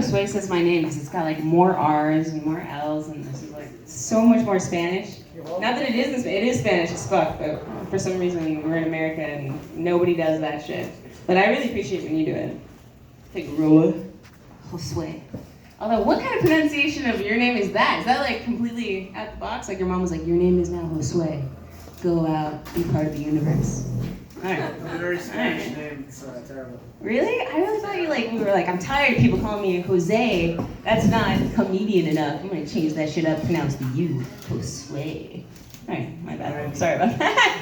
Josue says my name because it's got like more R's and more L's and this is like so much more Spanish. Not that it isn't, it is Spanish as fuck, but for some reason we're in America and nobody does that shit. But I really appreciate when you do it. Like Roa, Josue. Although, what kind of pronunciation of your name is that? Is that like completely out the box? Like your mom was like, your name is now Josue. Go out, be part of the universe. All right. A very Spanish name, it's terrible. Really? I really thought we were like, I'm tired of people calling me Jose. That's not comedian enough. I'm gonna change that shit up, pronounce the U, Josue. All right, my bad. Sorry about that.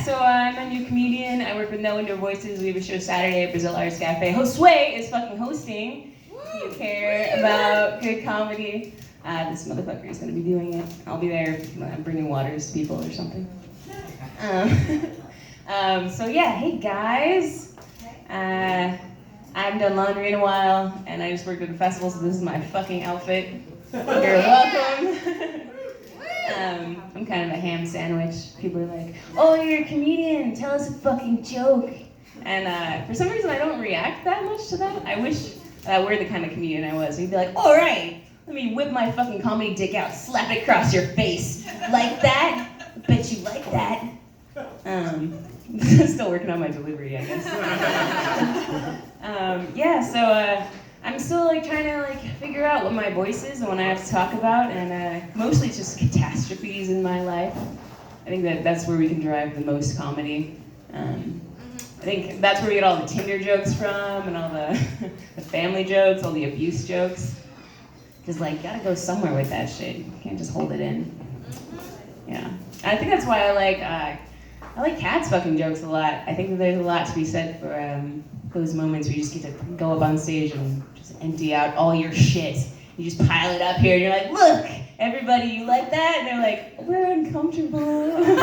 So I'm a new comedian. I work with No Indoor Voices. We have a show Saturday at Brazil Arts Cafe. Josue is fucking hosting. If you care about good comedy, this motherfucker is gonna be doing it. I'll be there bringing waters to people or something. Hey guys. I haven't done laundry in a while, and I just worked at the festival, so this is my fucking outfit. You're welcome. I'm kind of a ham sandwich. People are like, oh, you're a comedian, tell us a fucking joke. And for some reason, I don't react that much to that. I wish I were the kind of comedian I was. You'd be like, all right, let me whip my fucking comedy dick out, slap it across your face. Like that? I bet you like that. Still working on my delivery, I guess. I'm still like trying to like figure out what my voice is and what I have to talk about, and mostly it's just catastrophes in my life. I think that's where we can derive the most comedy. I think that's where we get all the Tinder jokes from, and all the family jokes, all the abuse jokes. Because like, gotta go somewhere with that shit. You can't just hold it in. Yeah, I think that's why I like Kat's fucking jokes a lot. I think that there's a lot to be said for those moments where you just get to go up on stage and just empty out all your shit. You just pile it up here and you're like, look, everybody, you like that? And they're like, we're uncomfortable. You're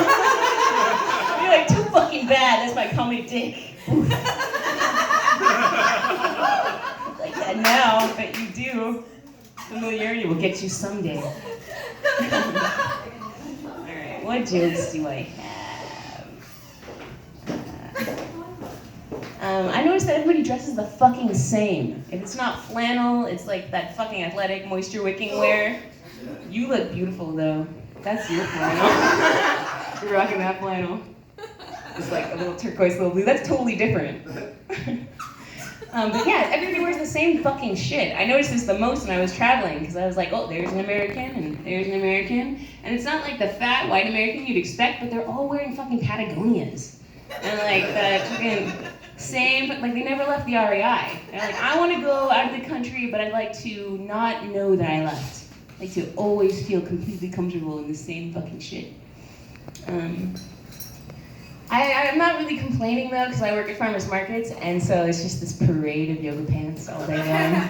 like, too fucking bad, that's my comedy dick. Like that now, but you do. Familiarity will get you someday. Alright, what jokes do I have? I noticed that everybody dresses the fucking same. If it's not flannel, it's like that fucking athletic moisture wicking wear. You look beautiful though. That's your flannel. You're rocking that flannel. It's like a little turquoise, little blue. That's totally different. But yeah, everybody wears the same fucking shit. I noticed this the most when I was traveling, because I was like, oh, there's an American, and there's an American. And it's not like the fat white American you'd expect, but they're all wearing fucking Patagonias. And like the fucking same, like they never left the REI. They're like, I want to go out of the country, but I'd like to not know that I left. I'd like to always feel completely comfortable in the same fucking shit. I'm not really complaining though, because I work at farmers markets, and so it's just this parade of yoga pants all day long.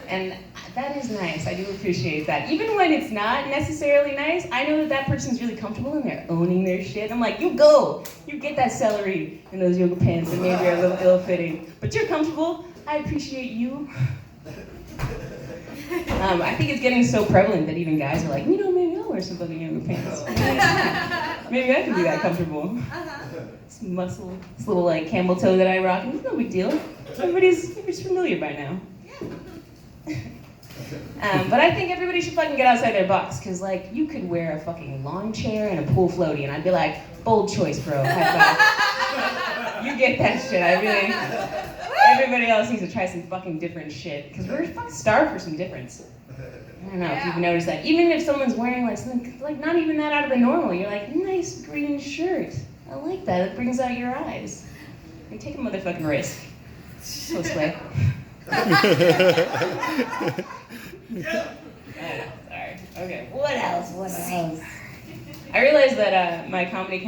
And that is nice, I do appreciate that. Even when it's not necessarily nice, I know that that person's really comfortable and they're owning their shit. I'm like, you go, you get that celery in those yoga pants and maybe are a little ill-fitting, but you're comfortable, I appreciate you. I think it's getting so prevalent that even guys are like, you know, maybe I'll wear some fucking yoga pants. Maybe I can be that comfortable. This muscle, this little like camel toe that I rock, it's no big deal. Everybody's familiar by now. But I think everybody should fucking get outside their box, because like, you could wear a fucking lawn chair and a pool floaty, and I'd be like, bold choice, bro, high five. You get that shit, I really, everybody else needs to try some fucking different shit, because we're fucking starved for some difference. I don't know if you've noticed that. Even if someone's wearing like something, like not even that out of the normal, you're like, nice green shirt. I like that, it brings out your eyes. And take a motherfucking risk. So sway. Sorry. Okay. What else? I realized that my comedy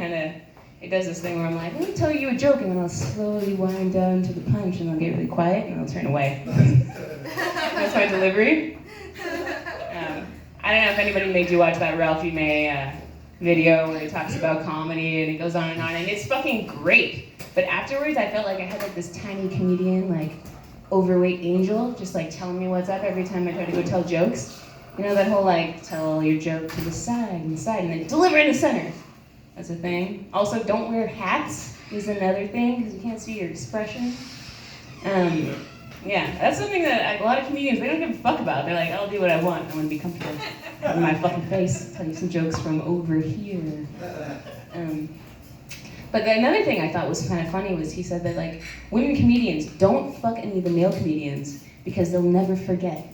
it does this thing where I'm like, let me tell you a joke, and then I'll slowly wind down to the punch, and I'll get really quiet, and I'll turn away. That's my delivery. I don't know if anybody made you watch that Ralphie May video where he talks about comedy, and it goes on, and it's fucking great. But afterwards, I felt like I had like this tiny comedian, like, overweight angel, just like telling me what's up every time I try to go tell jokes. You know that whole like, tell your joke to the side, and then deliver in the center. That's a thing. Also, don't wear hats is another thing, because you can't see your expression. Yeah, that's something that a lot of comedians, they don't give a fuck about. They're like, I'll do what I want. I want to be comfortable in my fucking face. Tell you some jokes from over here. But another thing I thought was kind of funny was he said that like women comedians don't fuck any of the male comedians because they'll never forget.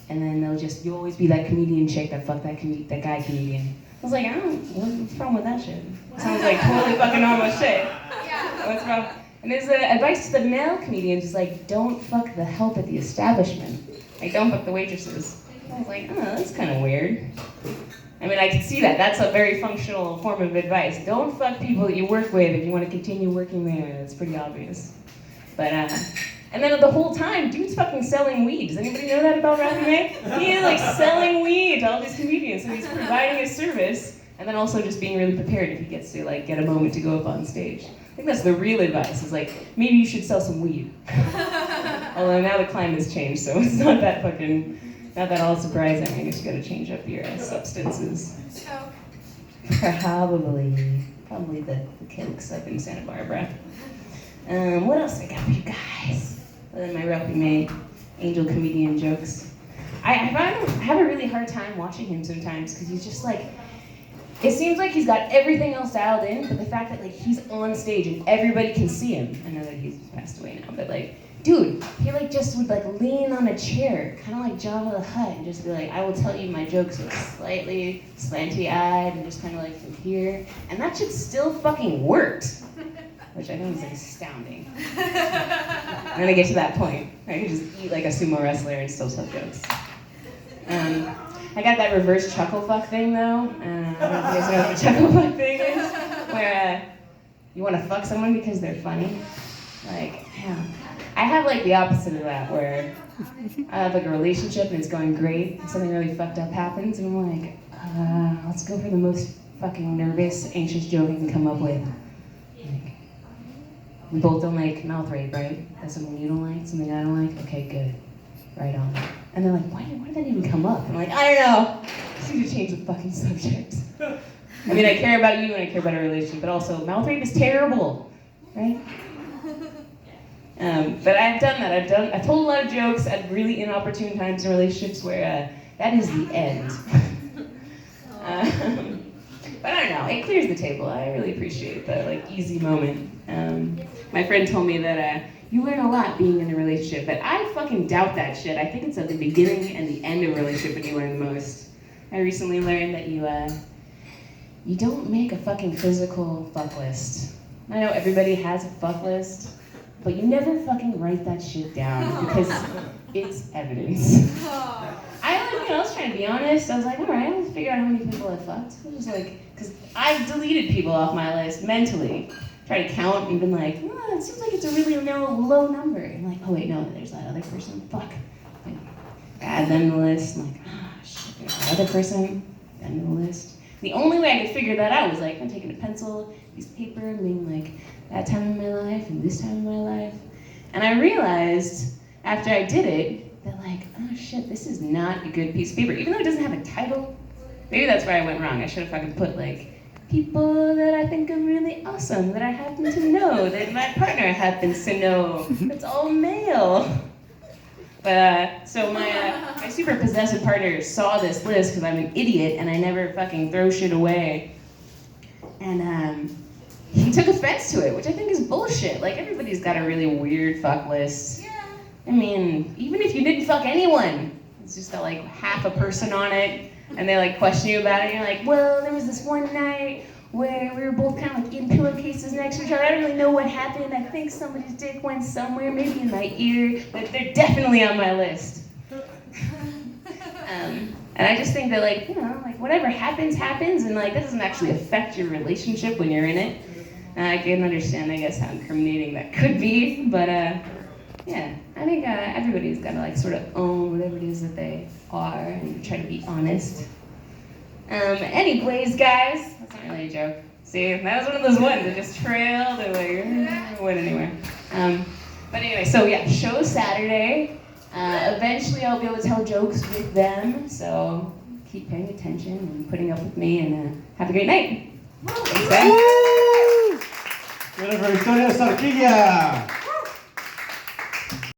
And then you'll always be that comedian chick that fucked that guy comedian. I was like, what's wrong with that shit? Sounds like totally fucking normal shit. Yeah. What's wrong? And his advice to the male comedians is like, don't fuck the help at the establishment. Like, don't fuck the waitresses. I was like, that's kind of weird. I mean, I can see that. That's a very functional form of advice. Don't fuck people that you work with if you want to continue working there. That's pretty obvious. But, and then the whole time, dude's fucking selling weed. Does anybody know that about Rapping Ray? He is like selling weed to all these comedians. So he's providing a service, and then also just being really prepared if he gets to like get a moment to go up on stage. I think that's the real advice, is like, maybe you should sell some weed. Although now the climate's changed, so it's not that all surprising. I guess you gotta change up your substances. Probably the cokes up in Santa Barbara. What else I got for you guys? Other than my Rapping Ray angel comedian jokes. I have a really hard time watching him sometimes, because he's just like, it seems like he's got everything else dialed in, but the fact that like he's on stage and everybody can see him. I know that he's passed away now, but like, dude, he like just would like lean on a chair, kind of like Jabba the Hutt, and just be like, I will tell you my jokes with slightly slanty-eyed and just kind of like from here, and that shit still fucking worked, which I think is like astounding. And then I get to that point, I can just eat like a sumo wrestler and still tell jokes. I got that reverse chuckle fuck thing though. I don't know if you guys know what the chuckle fuck thing is, where you want to fuck someone because they're funny. Like, yeah. I have like the opposite of that, where I have like a relationship and it's going great, and something really fucked up happens, and I'm like, let's go for the most fucking nervous, anxious joke I can come up with. Like, we both don't like mouth rape, right? That's something you don't like, something I don't like? Okay, good. Right on. And they're like, why did that even come up? I'm like, I don't know. I just need to change the fucking subject. I mean, I care about you and I care about our relationship, but also mouth rape is terrible, right? But I've done that. I've told a lot of jokes at really inopportune times in relationships where that is the end. But I don't know, it clears the table. I really appreciate the like easy moment. My friend told me that you learn a lot being in a relationship, but I fucking doubt that shit. I think it's at the beginning and the end of a relationship when you learn the most. I recently learned that you don't make a fucking physical fuck list. I know everybody has a fuck list, but you never fucking write that shit down because it's evidence. I was trying to be honest. I was like, all right, let's figure out how many people I fucked. I was just like, because I've deleted people off my list mentally. Try to count and been like, it seems like it's a really low number. And I'm like, oh wait, no, there's that other person. Fuck. Like, add them to the list. I'm like, shit, there's that other person. Add them to the list. The only way I could figure that out was like, I'm taking a pencil, piece of paper, and being like, that time in my life and this time in my life. And I realized after I did it that like, oh shit, this is not a good piece of paper. Even though it doesn't have a title, maybe that's where I went wrong. I should have fucking put like, people that I think are really awesome, that I happen to know, that my partner happens to know. It's all male. But so my super possessive partner saw this list because I'm an idiot and I never fucking throw shit away. And he took offense to it, which I think is bullshit. Like, everybody's got a really weird fuck list. Yeah. I mean, even if you didn't fuck anyone, it's just got like half a person on it, and they like question you about it, and you're like, well, there was this one night where we were both kind of like in pillowcases next to each other. I don't really know what happened. I think somebody's dick went somewhere, maybe in my ear, but they're definitely on my list. And I just think that like, you know, like whatever happens, happens, and like that doesn't actually affect your relationship when you're in it. I can understand, I guess, how incriminating that could be, but yeah, I think everybody's got to like sort of own whatever it is that they are and try to be honest. Anyways, guys, that's not really a joke. See, that was one of those ones that just trailed and like went anywhere. But anyway, so yeah, show Saturday. Eventually I'll be able to tell jokes with them, so keep paying attention and putting up with me, and have a great night. Thanks, guys. Buena historia, Sarquilla.